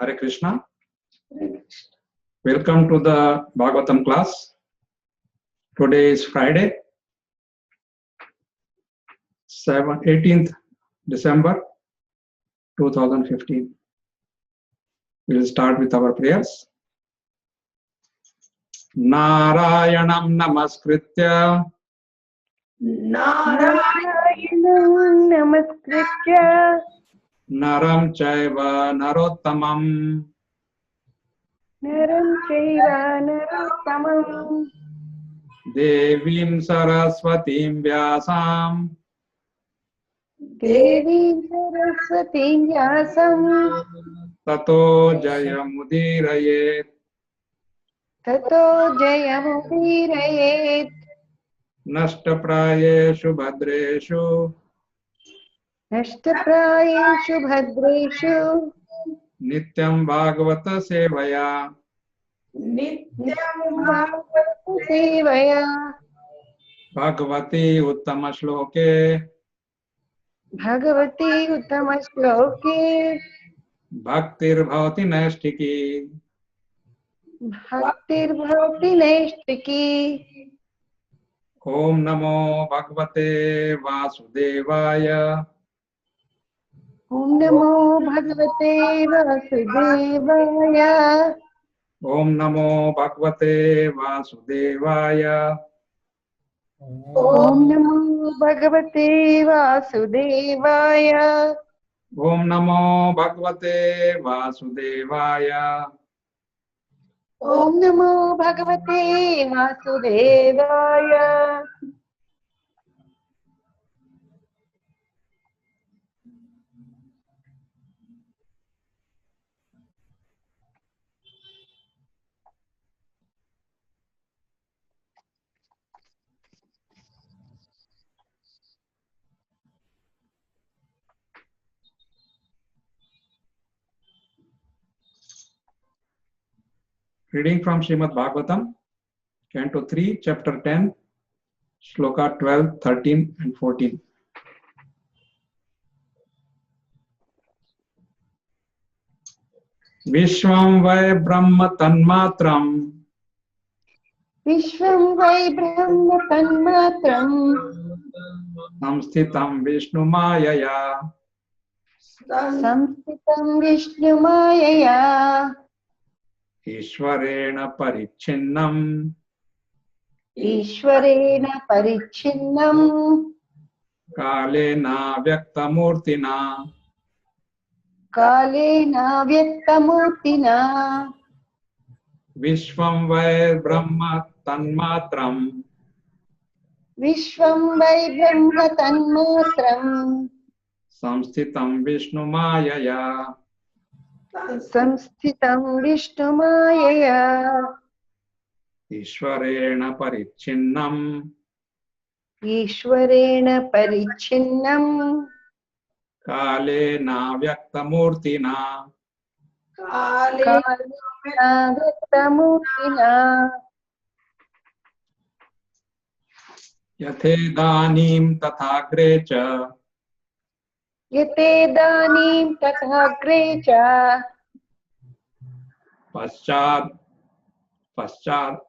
Hare Krishna. Welcome to the Bhagavatam class. Today is Friday, 18th December 2015. We will start with our prayers. Narayanam namaskritya Narayanam namaskritya Naram chaiva narottamam Naram chaiva narottamam Devim saraswatim vyasam Devim saraswatim vyasam Tato jayamudirayet Tato jayamudirayet Nashtaprayeshu bhadreshu Nashtaprayeshu bhadreshu Nityam bhagavata sevaya Nityam bhagavata sevaya Bhagavati uttama shloke Bhagavati uttama shloke Bhaktir bhavati naistiki Bhaktir bhavati naistiki Om namo bhagavate vasudevaya Om Namo Bhagavate Vasudevaya Om namo bhagavate vasudevaya Om Namo Bhagavate Vasudevaya Om namo bhagavate vasudevaya Om Namo Bhagavate Vasudevaya Reading from Srimad Bhagavatam, Canto 3, Chapter 10, Shloka 12, 13 and 14. Vishwam vai brahma tanmatram Vishwam Vai Brahma Tanmatram Samsthitam Vishnu Mayaya Samstitam Vishnu Mayaya Ishwarena Parichinnam Ishwarena Parichinnam Kalena Vyaktamurtina Kalena Vyaktamurtina Vishwam vai brahma tanmatram Vishwam Vai Brahma Tanmatram Samsthitam Vishnu Mayaya Samsthitam Vishnu Mayaya Ishwarena Parichinnam Ishwarena Parichinnam Kalena Vyaktamurtina Kalena Vyaktamurtina Yathedanim tathagre cha Yate danim tathagre cha Paschad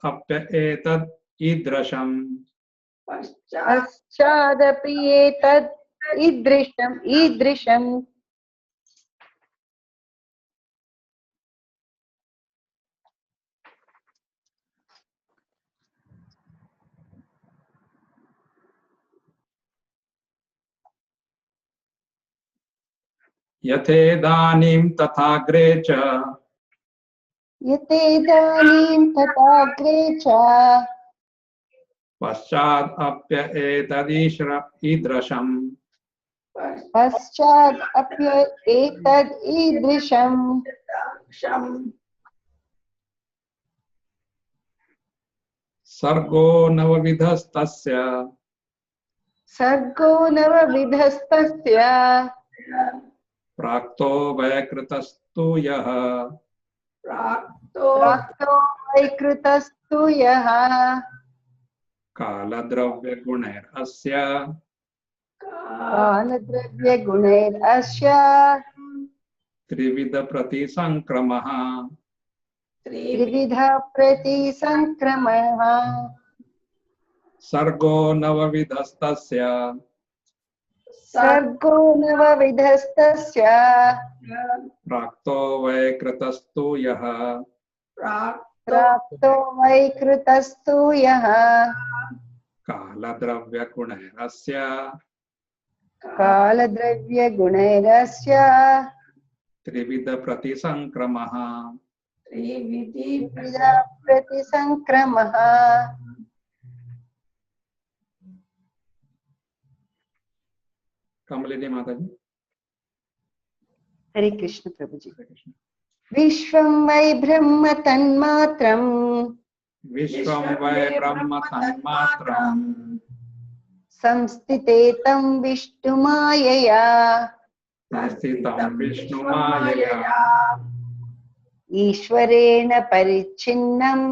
apya etad idrasham Paschadapi etad idrisham Yathedanim tathagre cha Yate danim tathagre cha Paschad apya etad idrasham Paschad apya etad idrisham Sargo navavidhastasya Sargo navavidhastasya Prakto vaikritastu yaha Prakto vaikritastu yaha Kaladravya gunair asya Kaladravya gunair asya त्रिविध प्रतिसंक्रमः त्रिविध प्रतिसंक्रमः सर्गो नवविधस्तस्य सर्गो नवविधस्तस्य प्राक्तो वैकृतस्तु यः प्राप्तो वैकृतस्तु यः कालद्रव्यगुणैरस्य कालद्रव्यगुणैरस्य त्रिविध प्रतिसंक्रमः त्रिविध प्रतिसंक्रमः कमलिनी माता जी। हरे कृष्ण प्रभु जी। विश्वं वै ब्रह्म तन्मात्रम् विश्वं वै ब्रह्म तन्मात्रम् संस्थितेतं विष्णुमायया संस्थितं विष्णुमायया ईश्वरेण परिच्छिन्नम्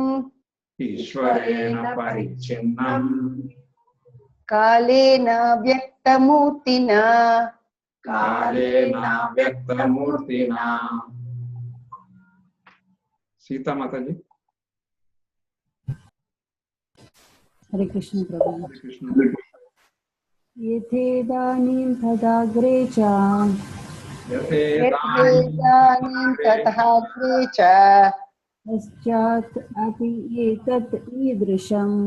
ईश्वरेण परिच्छिन्नम् कालेन व्यक्तमूर्तिना कालेन व्यक्तमूर्तिना। सीता माता जी। हरे कृष्ण प्रभु। हरे कृष्ण। यथेदानीं तदाग्रे च यथेदानीं तथाग्रे च पश्चात् अपि एतत् ईदृशम्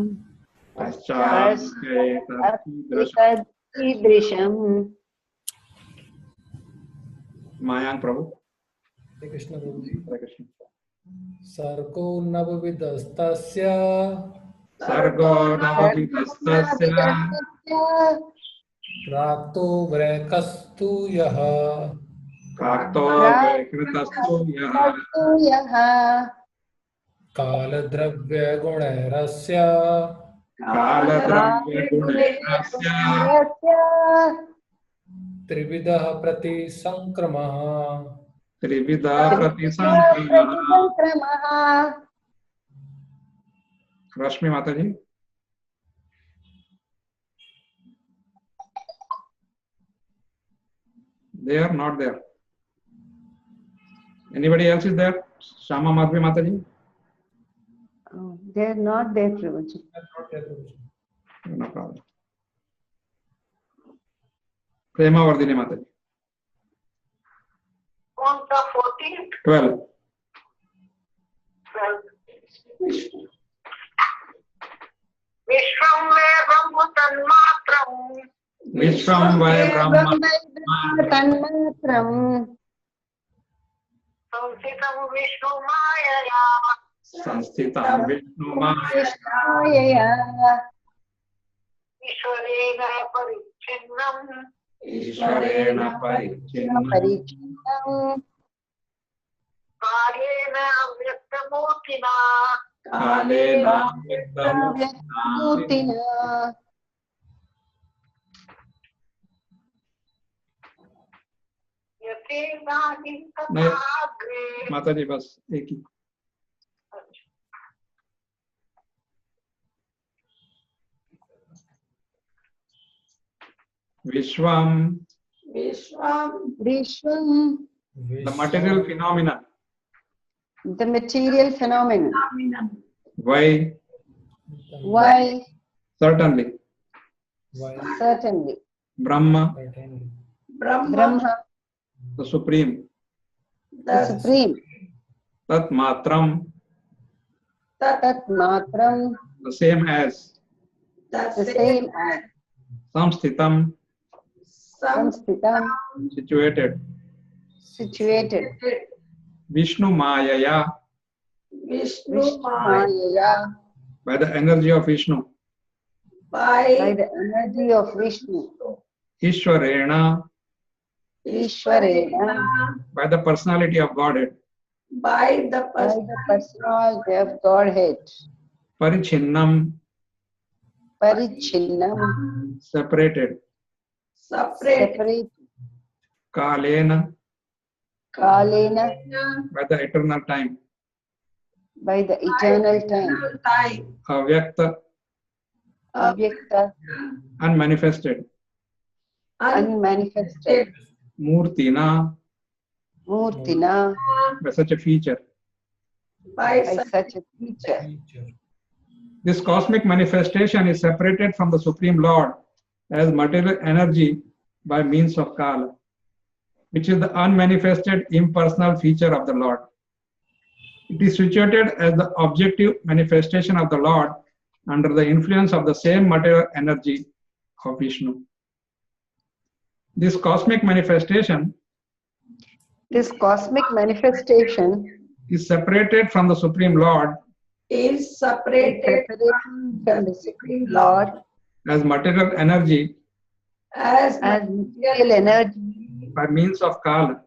ईदृशम्। मायांक प्रभु। हरे कृष्ण प्रभु जी। हरे कृष्ण। सर्गो नवविधस्तस्य सर्गो नवविधस्तस्य प्राक्तो वैकस्तु यः प्राक्तो वैकृतस्तु यः कालद्रव्यगुणैरस्य कालद्रव्यगुणैरस्य त्रिविधः प्रतिसंक्रमः त्रिविध प्रतिसंक्रमः। रश्मि माता जी। They are not there. Anybody else is there? Shama Madhvi Mata ji? They are not there, Prabhuji. No problem. Prema Vardhini Mata ji. 12. विश्वं वै ब्रह्म तन्मात्रम् विश्वं वै ब्रह्म तन्मात्रम् संस्थितं विष्णुमायया संस्थितं विष्णुमायया ईश्वरेण परिच्छिन्नम् ईश्वरेण परिच्छिन्नं परिच्छिन्नम् कालेन अव्यक्तमूर्तिना कालेन व्यक्तमूर्तिना। यथेदानीं नहीं। तथाग्रे। माता जी बस एक ही। विश्वम the material phenomena. The material phenomenon. Why? Why? Certainly. Certainly. Brahma, Brahma, the supreme. the supreme. Tat matram, Tat matram, the same as. the same as. Samsthitam, Samsthitam, situated. situated. Vishnu Mayaya, Vishnu-maya, by the energy of Vishnu. by the energy of Vishnu. Ishwarena, Ishwarena, by the personality of Godhead. by the personality of Godhead. Parichinnam, Parichinnam, separated. separate. Kalena, Kalena, by the eternal time. by the eternal time. Avyakta, Avyakta, unmanifested. unmanifested. Murtina, Murtina, by such a feature. by such a feature. This cosmic manifestation is separated from the Supreme Lord as material energy by means of Kala, which is the unmanifested impersonal feature of the Lord. It is situated as the objective manifestation of the Lord under the influence of the same material energy of Vishnu. This cosmic manifestation This cosmic manifestation is separated from the Supreme Lord is separated from the Supreme Lord as material energy as material energy by means of Kala,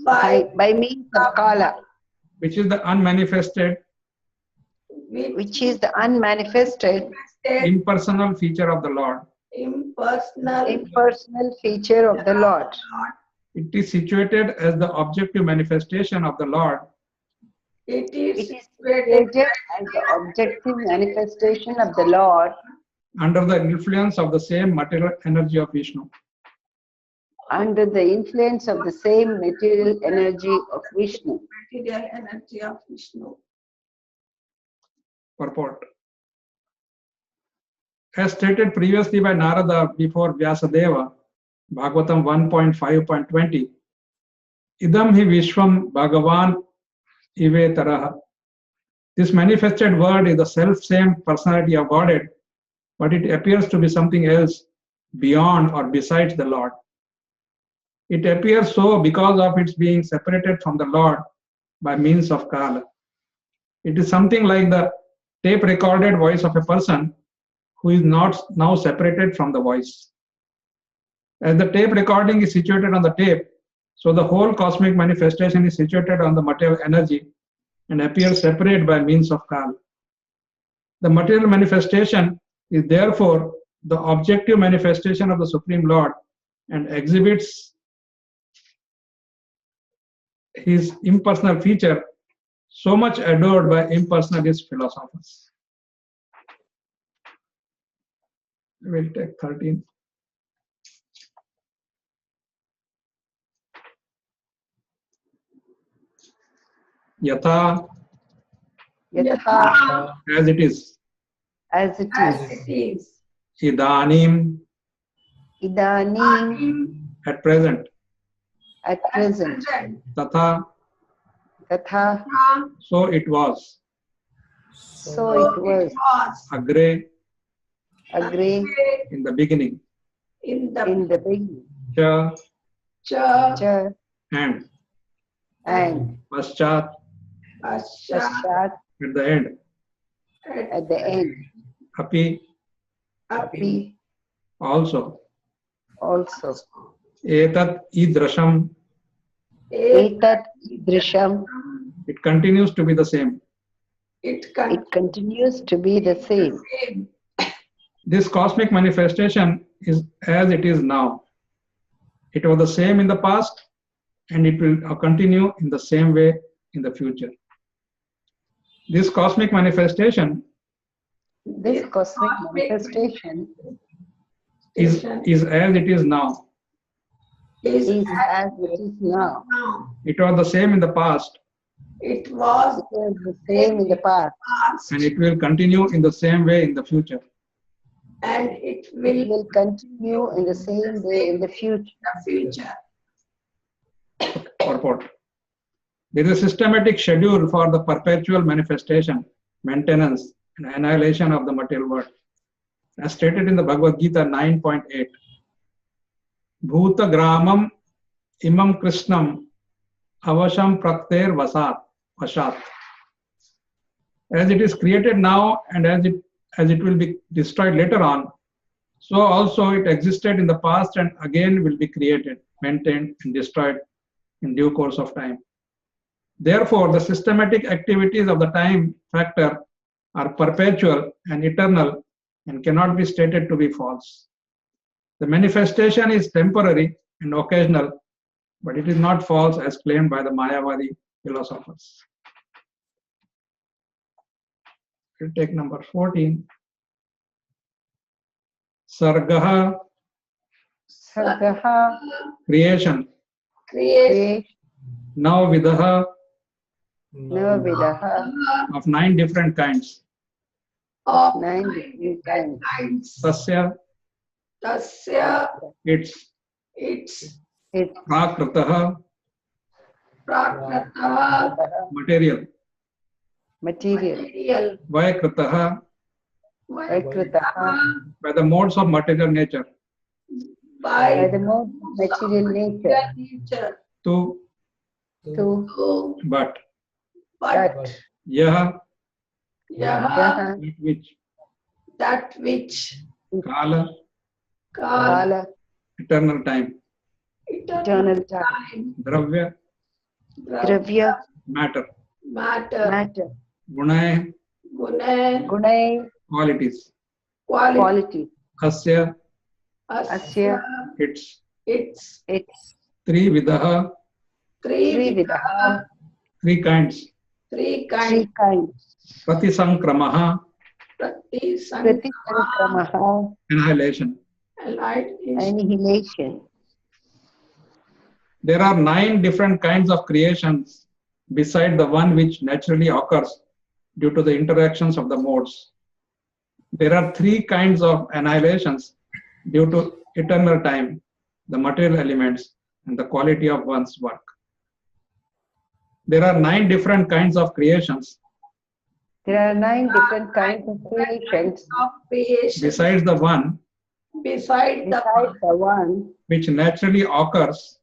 by means of Kala, which is the unmanifested which is the unmanifested impersonal feature of the Lord. impersonal feature of the Lord. It is situated as the objective manifestation of the Lord It is situated as the objective manifestation of the Lord under the influence of the same material energy of Vishnu. under the influence of the same material energy of Vishnu. Purport. As stated previously by Narada before Vyasadeva, Bhagavatam 1.5.20, Idam hi Vishwam Bhagavan Ivetaraha. This manifested word is the self-same personality of Godhead, but it appears to be something else beyond or besides the Lord. It appears so because of its being separated from the Lord by means of Kala. It is something like the tape-recorded voice of a person who is not now separated from the voice. As the tape recording is situated on the tape, so the whole cosmic manifestation is situated on the material energy and appears separate by means of Kala. The material manifestation is therefore the objective manifestation of the Supreme Lord and exhibits his impersonal feature so much adored by impersonalist philosophers. We'll take 13. Yatha, Yatha, as it is. as it is. Idanim, Idanim, at present. at present. Tatha, Tatha, so it was. so it was. Agre, Agree in the beginning. in the beginning. Cha, Cha, and. and Paschat, Pashat, at the end. at the end. Api, Api, also. also. Etat idrasham, Etat Drisham, it continues to be the same. it continues to be the same. This cosmic manifestation is as it is now. It was the same in the past and it will continue in the same way in the future. This cosmic manifestation This cosmic manifestation is as it is now. is as it is now. It was the same in the past It was the same in the past, and it will continue in the same way in the future. and it will continue in the same way in the future. Purport. There is a systematic schedule for the perpetual manifestation, maintenance, and annihilation of the material world. As stated in the Bhagavad Gita 9.8, Bhuta Gramam Imam Krishnam Avasham Prakter Vashat. As it is created now and as it will be destroyed later on, so also it existed in the past and again will be created, maintained, and destroyed in due course of time. Therefore, the systematic activities of the time factor are perpetual and eternal and cannot be stated to be false. The manifestation is temporary and occasional, but it is not false as claimed by the Mayavadi philosophers. We'll take number 14. Sargaha, Sargaha, creation. creation. Navavidaha Navavidaha of 9 different kinds. of 9 different kinds. Tasya, Tasya its it's It's prakritaha, prakrataha material. material. material Vaikritaha, Vaikritaha by the modes of material nature. by by the more material nature. nature Tu, To to but. that Yaha, yaha which. that which Kala, kala Kala, eternal time. eternal time. Dravya, Dravya, matter. matter matter. Gunaya, guna Gunai, qualities. quality quality. Asya, asya its. it's It's Trividaha, three Trividaha, 3 kinds. three 3 kinds kinds. Pratisankramaha, prati Pratisankramaha, annihilation. annihilation. There are 9 different kinds of creations beside the one which naturally occurs due to the interactions of the modes. There are 3 kinds of annihilations due to eternal time, the material elements, and the quality of one's work. There are 9 different kinds of creations There are 9 different kinds of creations of creation besides the one beside the besides the one which naturally occurs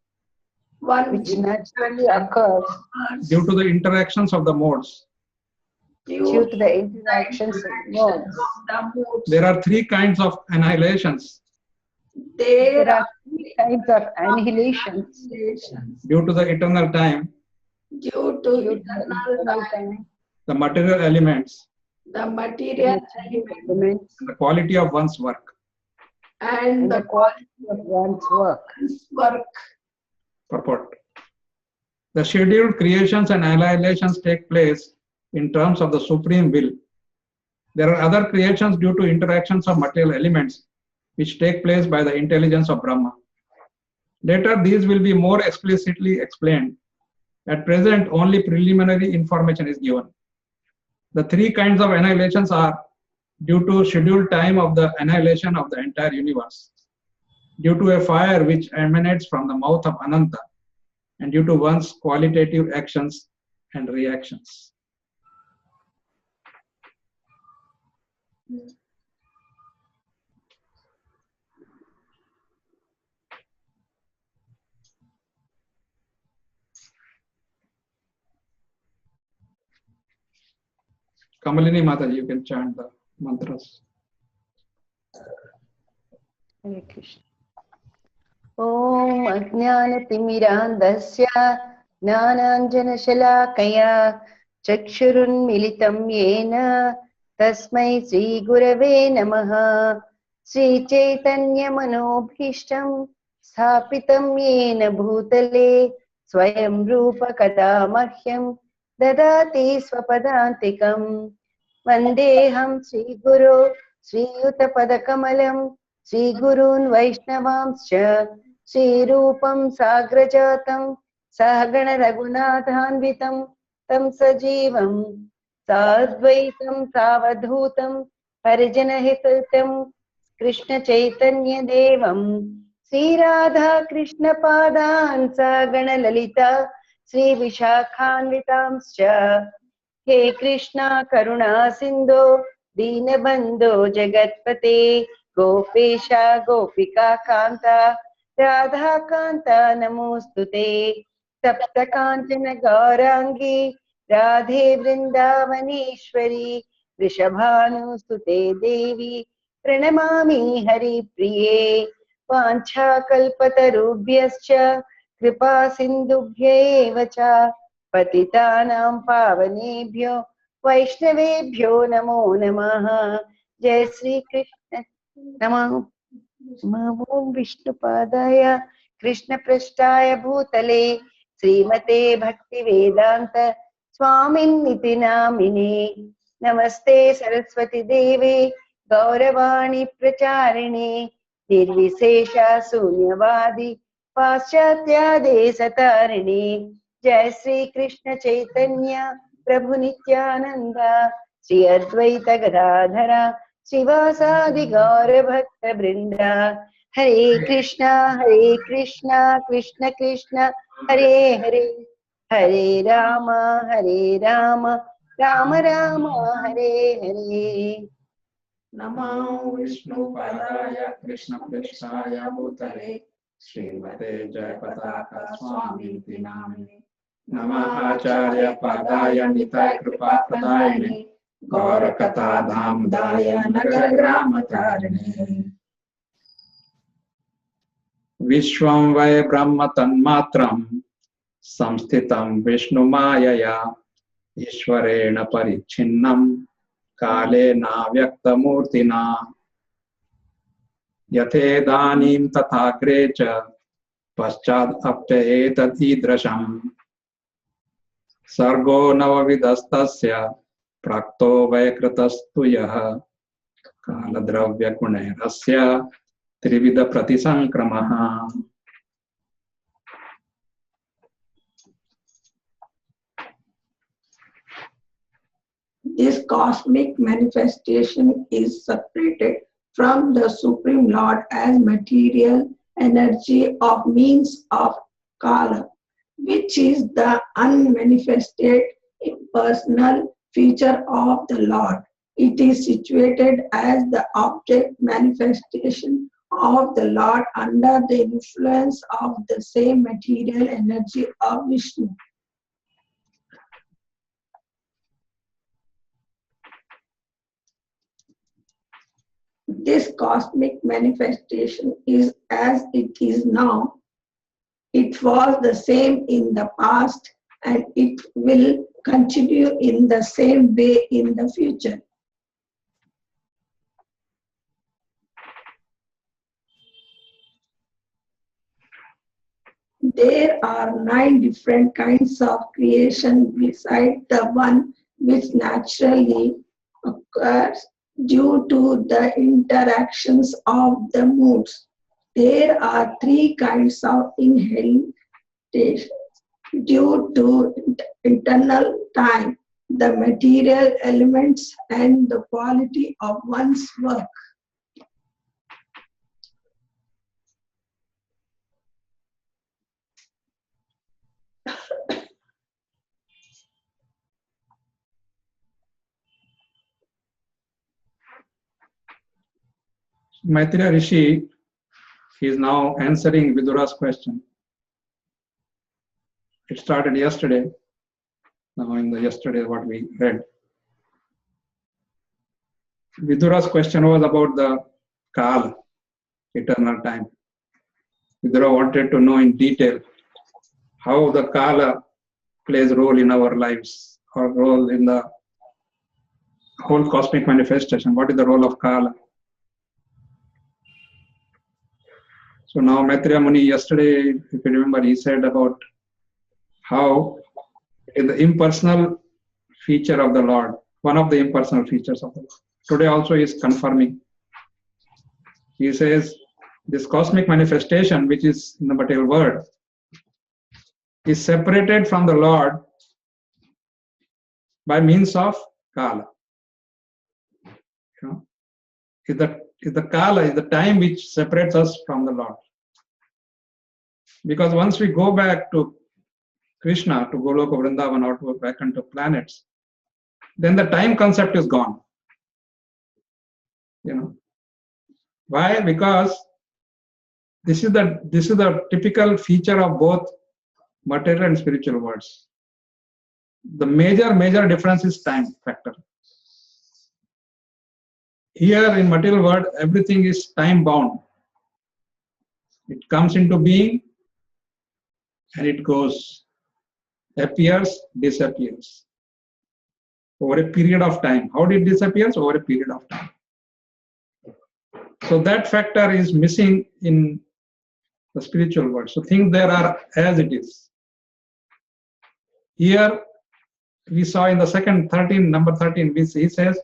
one which naturally occurs due to the interactions of the modes. due to the interactions of modes. the modes. There are 3 kinds of annihilations There There are 3 kinds of annihilations creations due to the eternal time, due to due to the eternal eternal time, time, the material elements, the material element elements, and the quality of one's work. and and the the quality of one's work. work. Purport. The scheduled creations and annihilations take place in terms of the supreme will. There are other creations due to interactions of material elements which take place by the intelligence of Brahma. Later, these will be more explicitly explained. At present, only preliminary information is given. The 3 kinds of annihilations are due to scheduled time of the annihilation of the entire universe, due to a fire which emanates from the mouth of Ananta, and due to one's qualitative actions and reactions. Kamalini Mataji, you can chant the mantras. Hare Krishna. Om Ajnanatimirandasya Jnananjanashalakaya Chakshurunmilitam Yena Tasmai Sri Gurave Namaha Sri Chaitanya Manobhishtam Sthapitam Yena Bhutale Swayam Rupa Kada Mahyam Dadati Swapadantikam Vandeham Sri Guru Sri Yuttapadakamalam Sri Gurun Vaishnavamscha Sri Rupam Sagrajatam Sahagana Raghunathanvitam Tam Sajivam Sadvaitam Savadhutam Parijanahitam Krishna Chaitanya Devam Sri Radha Krishna Padan Sagana Lalita Sri Vishakhanvitamscha He Krishna Karuna Sindhu Dinabandhu Jagatpate Gopesha Gopika Kanta Radha Kanta Namostute Tapta Kanchana Gaurangi Radhe Vrindavaneshwari Vrishabhanu Sute Devi Pranamami Hari Priye Vancha Kalpatarubhyascha Kripa Sindhubhya Evacha Patitanam Pavanebhyo Vaishnavebhyo Namo Namaha Jai Sri Krishna Namo Om Vishnupadaya Krishna Prasthaya Bhutale Srimate Bhakti Vedanta Swamin Niti Namine Namaste Saraswati Devi Gauravani Pracharini Nirvisesha Sunyavadi Paschatya Desatarini जय श्री कृष्ण चैतन्य प्रभु नित्यानंद श्री अद्वैत गदाधर श्रीवासादि गौर भक्त वृंद हरे कृष्णा कृष्ण कृष्ण हरे हरे हरे राम राम राम हरे हरे नमो विष्णुपदाय कृष्णपृष्ठाय भूतले श्रीमते जयपताका स्वामीति नामिने नमः आचार्य पादाय निताय कृपाप्रदायिने गौरकथा धामदाय नगरग्रामतारिणे विश्वं वै ब्रह्म तन्मात्रं संस्थितं विष्णुमायया ईश्वरेण परिच्छिन्नं कालेन व्यक्तमूर्तिना यथेदानीं तथाग्रे च पश्चादप्येतदीदृशम् सर्गो नवविधस्तस्य प्राक्तो वैकृतस्तु यः कालद्रव्यगुणैरस्य त्रिविधप्रतिसंक्रमः। This cosmic manifestation is separated from the Supreme Lord as material energy of means of Kala, which is the unmanifested impersonal feature of the Lord. It is situated as the object manifestation of the Lord under the influence of the same material energy of Vishnu. This cosmic manifestation is as it is now. It was the same in the past and it will continue in the same way in the future. There are 9 different kinds of creation beside the one which naturally occurs due to the interactions of the moods. There are 3 kinds of inheritation due to internal time, the material elements, and the quality of one's work. Maitreya Rishi is now answering Vidura's question. It started yesterday. Now in the yesterday what we read. Vidura's question was about the Kala, eternal time. Vidura wanted to know in detail how the Kala plays a role in our lives, or role in the whole cosmic manifestation. What is the role of Kala? So now Maitreya Muni yesterday, if you remember, he said about how in the impersonal feature of the Lord, one of the impersonal features of the Lord. Today also he is confirming. He says this cosmic manifestation, which is in the material world, is separated from the Lord by means of Kala. You know, is the Kala, is the time which separates us from the Lord. Because once we go back to Krishna, to Goloka Vrindavan, or to back into planets, then the time concept is gone. You know why? Because this is the typical feature of both material and spiritual worlds. The major difference is time factor. Here in material world, everything is time bound. It comes into being and it goes, appears, disappears over a period of time. How did it disappear? Over a period of time. So that factor is missing in the spiritual world. So things there are as it is. Here we saw in the number 13, he says,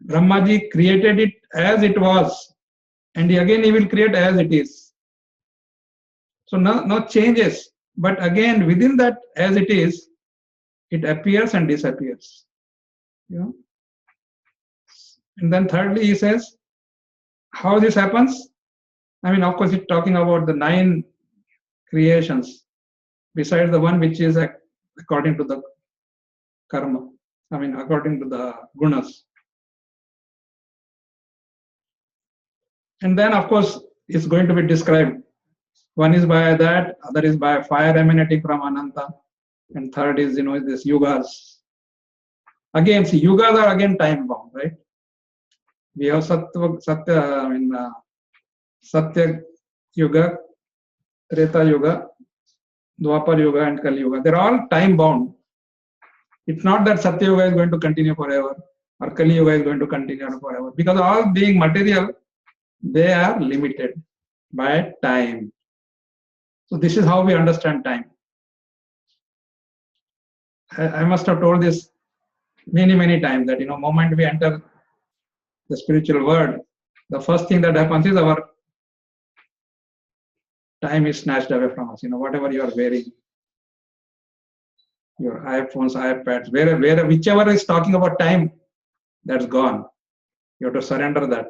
Brahmaji created it as it was, and again he will create as it is. So no changes. But again, within that, as it is, it appears and disappears. You know. And then thirdly, he says, how this happens? I mean, of course, it's talking about the 9 creations, besides the one which is according to the karma. I mean, according to the gunas. And then, of course, it's going to be described. One is by that, other is by fire emanating from Ananta, and third is, this yugas. Again, see, yugas are again time bound, right? We have Satya Yuga, Treta Yuga, Dwapar Yuga, and Kali Yuga. They're all time bound. It's not that Satya Yuga is going to continue forever or Kali Yuga is going to continue forever, because all being material, they are limited by time. So this is how we understand time. I must have told this many times that, moment we enter the spiritual world, the first thing that happens is our time is snatched away from us. Whatever you are wearing, your iPhones, iPads, whichever is talking about time, that's gone. You have to surrender that.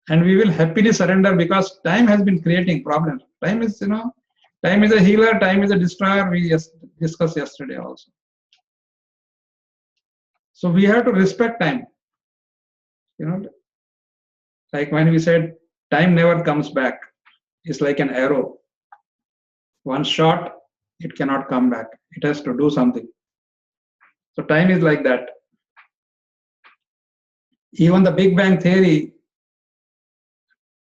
And we will happily surrender, because time has been creating problems. Time is, time is a healer, time is a destroyer. We discussed yesterday also. So we have to respect time. Like when we said, time never comes back. It's like an arrow. One shot, it cannot come back. It has to do something. So time is like that. Even the Big Bang Theory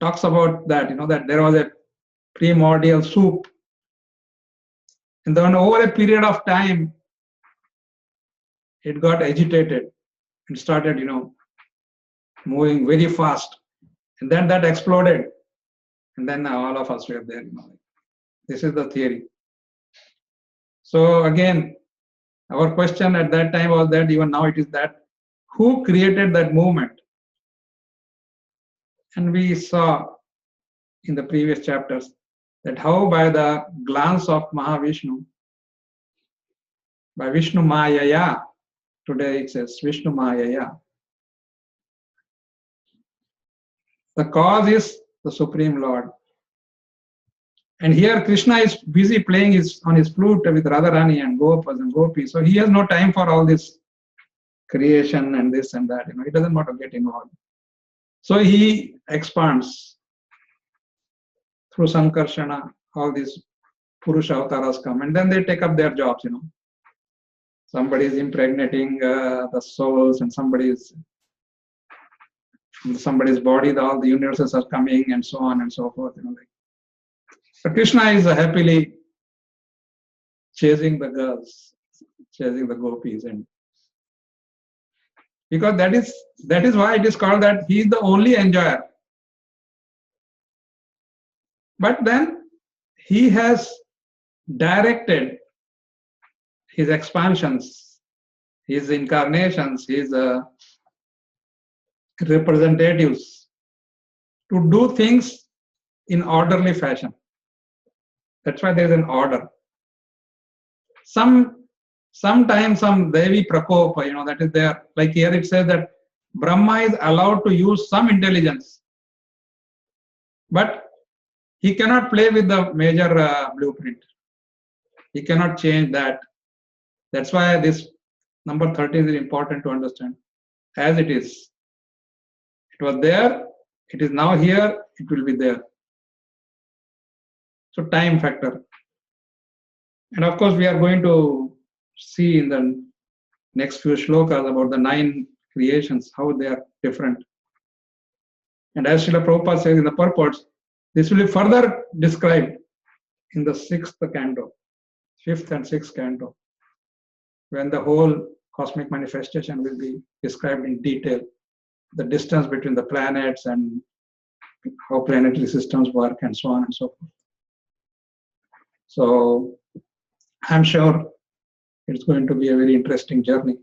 talks about that, that there was a primordial soup. And then over a period of time, it got agitated and started, moving very fast. And then that exploded. And then all of us were there. This is the theory. So again, our question at that time was that, even now it is that, who created that movement? And we saw in the previous chapters that how by the glance of Mahavishnu, by Vishnu Mayaya, today it says Vishnu Mayaya, the cause is the Supreme Lord. And here Krishna is busy playing on his flute with Radharani and Gopas and Gopis. So he has no time for all this creation and this and that. He doesn't want to get involved. So he expands through Sankarshana. All these Purusha avatars come, and then they take up their jobs. Somebody is impregnating the souls, and somebody's body, all the universes are coming, and so on and so forth. But Krishna is happily chasing the girls, chasing the gopis, and because that is why it is called that he is the only enjoyer. But then he has directed his expansions, his incarnations, his representatives to do things in orderly fashion. That's why there is an order. Sometimes some Devi Prakopa, that is there. Like here it says that Brahma is allowed to use some intelligence, but he cannot play with the major blueprint. He cannot change that. That's why this number 13 is important to understand. As it is. It was there, it is now here, it will be there. So time factor. And of course, we are going to see in the next few shlokas about the 9 creations, how they are different. And as Srila Prabhupada says in the purports, this will be further described in the 6th canto, 5th and 6th canto, when the whole cosmic manifestation will be described in detail, the distance between the planets and how planetary systems work and so on and so forth. So I'm sure it's going to be a very interesting journey.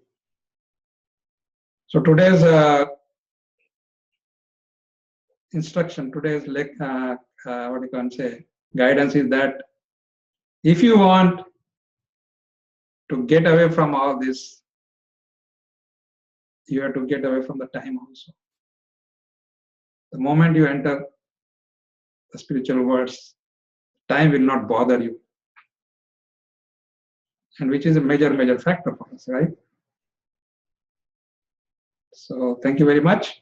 So today's instruction, today's guidance is that If you want to get away from all this, you have to get away from the time also. The moment you enter the spiritual worlds, time will not bother you. And which is a major factor for us, right? So thank you very much.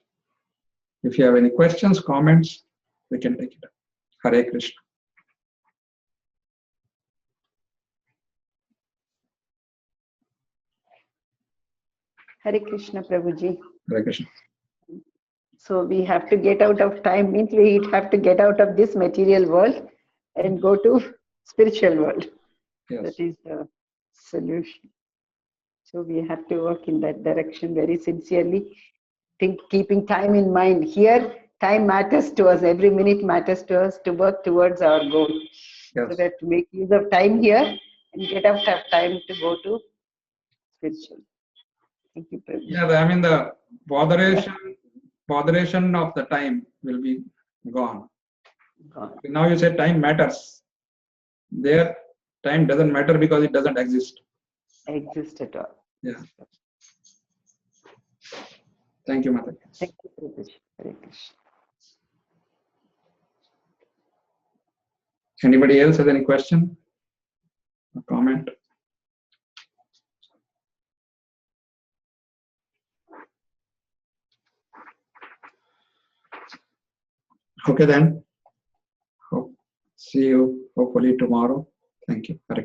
If you have any questions, comments, we can take it up. Hare Krishna. Hare Krishna, Prabhuji. Hare Krishna. So we have to get out of time, means we have to get out of this material world and go to spiritual world. Yes. That is the solution. So we have to work in that direction very sincerely. Keeping time in mind. Here, time matters to us. Every minute matters to us to work towards our goal. Yes. So we have to make use of time here and get out of time to go to spiritual. Thank you, Prabhu. Yeah, I mean the botheration of the time will be gone. God. Now you say time matters. There, time doesn't matter because it doesn't exist. Exist at all. Yeah. Thank you, Mata. Thank you, Prabhuji. Hare Krishna. Anybody else has any question or comment? Okay then. See you hopefully tomorrow. Thank you. Hare